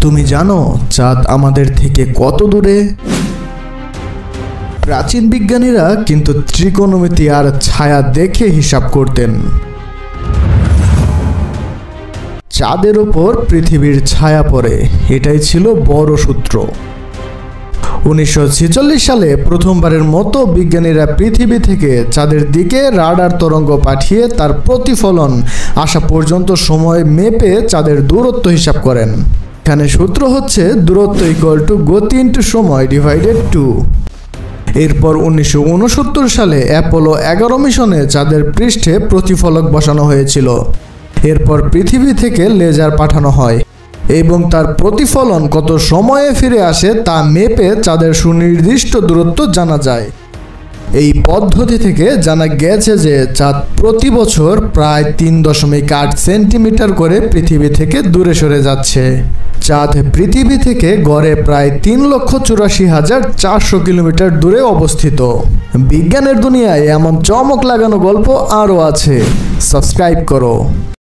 তুমি জানো চাঁদ আমাদের থেকে কত দূরে? প্রাচীন বিজ্ঞানীরা কিন্তু ত্রিকোণমিতি আর ছায়া দেখে হিসাব করতেন। চাঁদের ওপর পৃথিবীর ছায়া পড়ে, এটাই ছিল বড় সূত্র। 1946 সালে প্রথমবারের মতো বিজ্ঞানীরা পৃথিবী থেকে চাঁদের দিকে রাডার তরঙ্গ পাঠিয়ে তার প্রতিফলন আসা পর্যন্ত সময় মেপে চাঁদের দূরত্ব হিসাব করেন। এখানে সূত্র হচ্ছে দূরত্ব ইকুয়াল টু গতি ইন্টু সময় ডিভাইডেড 2। এরপর 1969 সালে অ্যাপোলো 11 মিশনে চাঁদের পৃষ্ঠে প্রতিফলক বসানো হয়েছিল। এরপর পৃথিবী থেকে লেজার পাঠানো হয় এবং তার প্রতিফলন কত সময়ে ফিরে আসে তা মেপে চাঁদের সুনির্দিষ্ট দূরত্ব জানা যায়। এই পদ্ধতি থেকে জানা গেছে যে চাঁদ প্রতি বছর প্রায় 3.8 সেন্টিমিটার করে পৃথিবী থেকে দূরে সরে যাচ্ছে। চাঁদ পৃথিবী থেকে গড়ে প্রায় 3,84,400 কিলোমিটার দূরে অবস্থিত। বিজ্ঞানের দুনিয়ায় এমন চমক লাগানো গল্প আরও আছে। সাবস্ক্রাইব করো।